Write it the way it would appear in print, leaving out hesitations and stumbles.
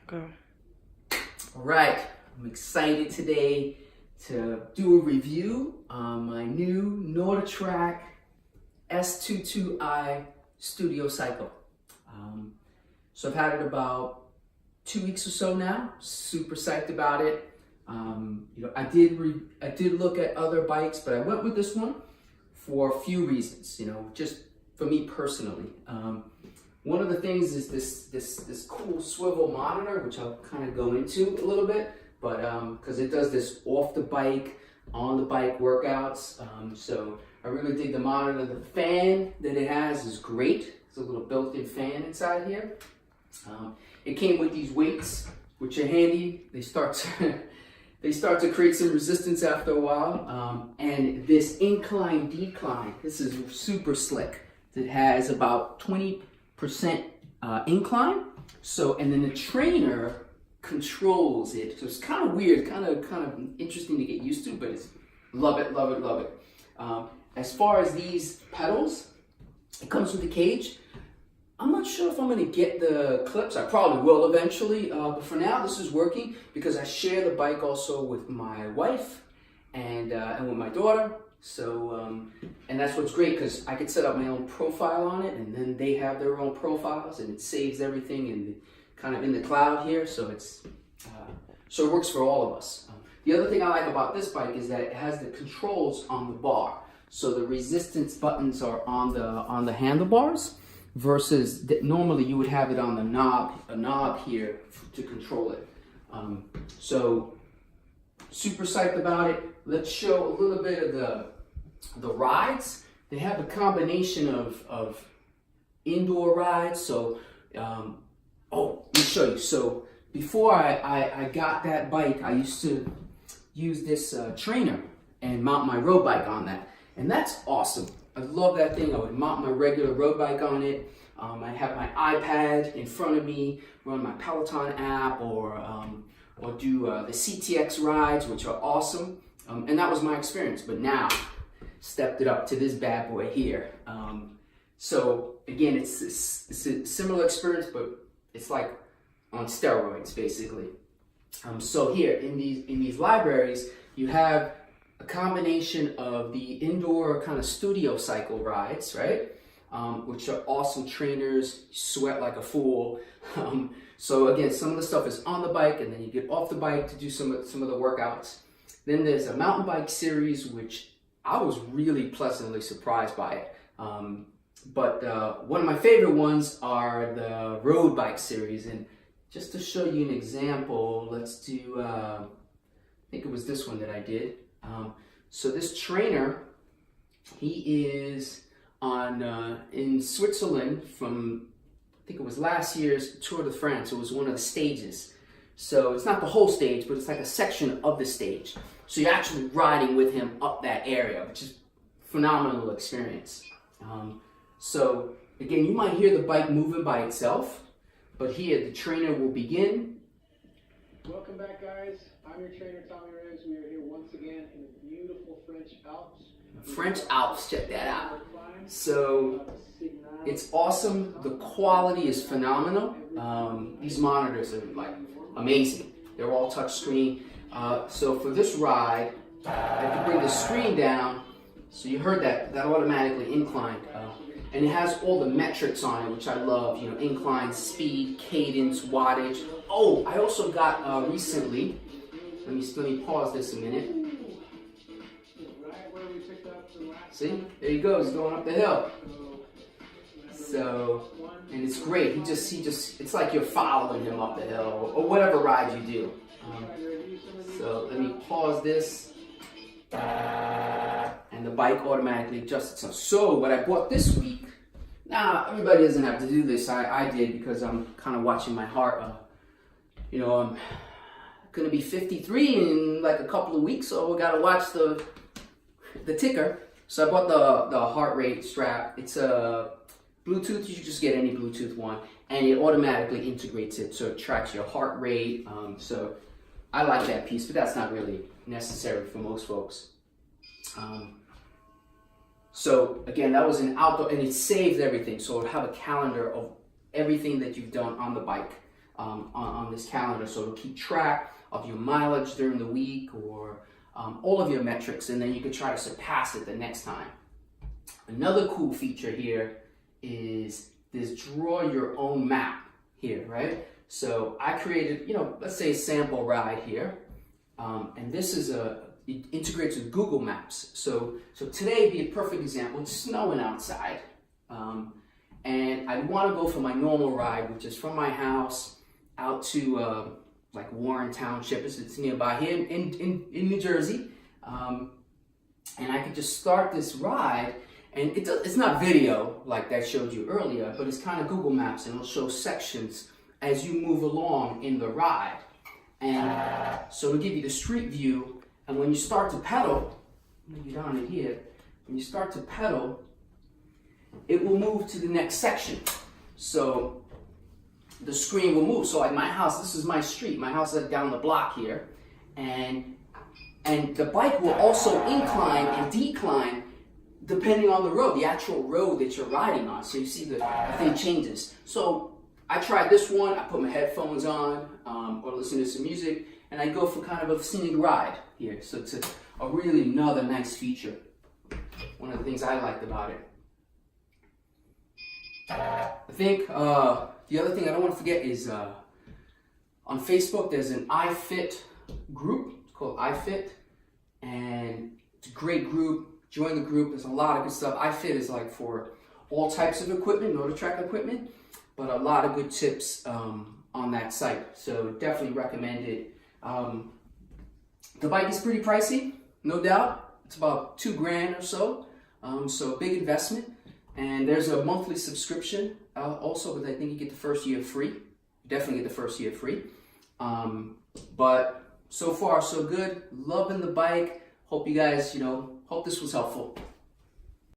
Go. All right, I'm excited today to do a review on my new NordicTrack S22i studio cycle. So I've had it about 2 weeks or so now. Super psyched about it. I did look at other bikes, but I went with this one for a few reasons. Just for me personally. One of the things is this cool swivel monitor, which I'll kind of go into a little bit, but because it does this off the bike, on the bike workouts. So I really dig the monitor. The fan that it has is great. It's a little built-in fan inside here. It came with these weights, which are handy. They start to create some resistance after a while. And this incline decline, this is super slick. It has about 20% incline. And then the trainer controls it. So it's kind of weird, kind of interesting to get used to, but it's love it, love it, love it. As far as these pedals, it comes with a cage. I'm not sure if I'm going to get the clips. I probably will eventually, but for now this is working because I share the bike also with my wife and with my daughter. So, and that's what's great because I could set up my own profile on it, and then they have their own profiles, and it saves everything in kind of in the cloud here. So so it works for all of us. The other thing I like about this bike is that it has the controls on the bar. So the resistance buttons are on the handlebars, versus that normally you would have it on the knob here to control it. So super psyched about it. Let's show a little bit of the rides. They have a combination of indoor rides. So, let me show you. So before I got that bike, I used to use this trainer and mount my road bike on that. And that's awesome. I love that thing. I would mount my regular road bike on it. I have my iPad in front of me, run my Peloton app, or do the CTX rides, which are awesome. And that was my experience, but now stepped it up to this bad boy here. So again, it's a similar experience, but it's like on steroids, basically. So here in these libraries, you have a combination of the indoor kind of studio cycle rides, right? Which are awesome trainers, sweat like a fool. So again, some of the stuff is on the bike, and then you get off the bike to do some of the workouts. Then there's a mountain bike series, which I was really pleasantly surprised by it. But one of my favorite ones are the road bike series. And just to show you an example, let's do, I think it was this one that I did. So this trainer, he is on in Switzerland from, I think it was last year's Tour de France. It was one of the stages. So it's not the whole stage, but it's like a section of the stage. So you're actually riding with him up that area, which is a phenomenal experience. So again, you might hear the bike moving by itself, but here the trainer will begin. Welcome back, guys. I'm your trainer, Tommy Rose. We are here once again in the beautiful French Alps. French Alps, check that out. So it's awesome. The quality is phenomenal. These monitors are like amazing. They're all touch screen. So for this ride, I can bring the screen down. So you heard that automatically inclined. And it has all the metrics on it, which I love. Incline, speed, cadence, wattage. Oh, I also got recently. Let me pause this a minute. See, there he goes, going up the hill. So, and it's great. He just, it's like you're following him up the hill, or whatever ride you do. So let me pause this, and the bike automatically adjusts itself. So what I bought this week. Now everybody doesn't have to do this. I did because I'm kind of watching my heart. I'm gonna be 53 in like a couple of weeks, so we gotta watch the ticker. So I bought the heart rate strap. It's a Bluetooth. You should just get any Bluetooth one, and it automatically integrates it, so it tracks your heart rate. So I like that piece, but that's not really necessary for most folks. So again, that was an outdoor, and it saves everything. So it'll have a calendar of everything that you've done on the bike. on this calendar. So it'll keep track of your mileage during the week, or all of your metrics, and then you can try to surpass it the next time. Another cool feature here is this draw your own map here, right? So I created, let's say a sample ride here, and this is it integrates with Google Maps. So today would be a perfect example. It's snowing outside, and I want to go for my normal ride, which is from my house out to like Warren Township. It's nearby here in New Jersey, and I could just start this ride. And it's not video like that showed you earlier, but it's kind of Google Maps, and it'll show sections as you move along in the ride. And so it'll give you the street view, and when you start to pedal, let me get on it here, when you start to pedal, it will move to the next section. So the screen will move. So like my house, this is my street, my house is down the block here, and the bike will also incline and decline depending on the road, the actual road that you're riding on. So you see the thing changes. So I tried this one, I put my headphones on, or listen to some music, and I go for kind of a scenic ride here. So it's a really another nice feature. One of the things I liked about it. I think the other thing I don't want to forget is on Facebook there's an iFit group. It's called iFit, and it's a great group. Join the group. There's a lot of good stuff. iFit is like for all types of equipment, NordicTrack equipment, but a lot of good tips on that site. So definitely recommend it. The bike is pretty pricey, no doubt. It's about $2,000 or so. So big investment. And there's a monthly subscription also, but I think you get the first year free. Definitely get the first year free. But so far so good. Loving the bike. Hope you guys, hope this was helpful.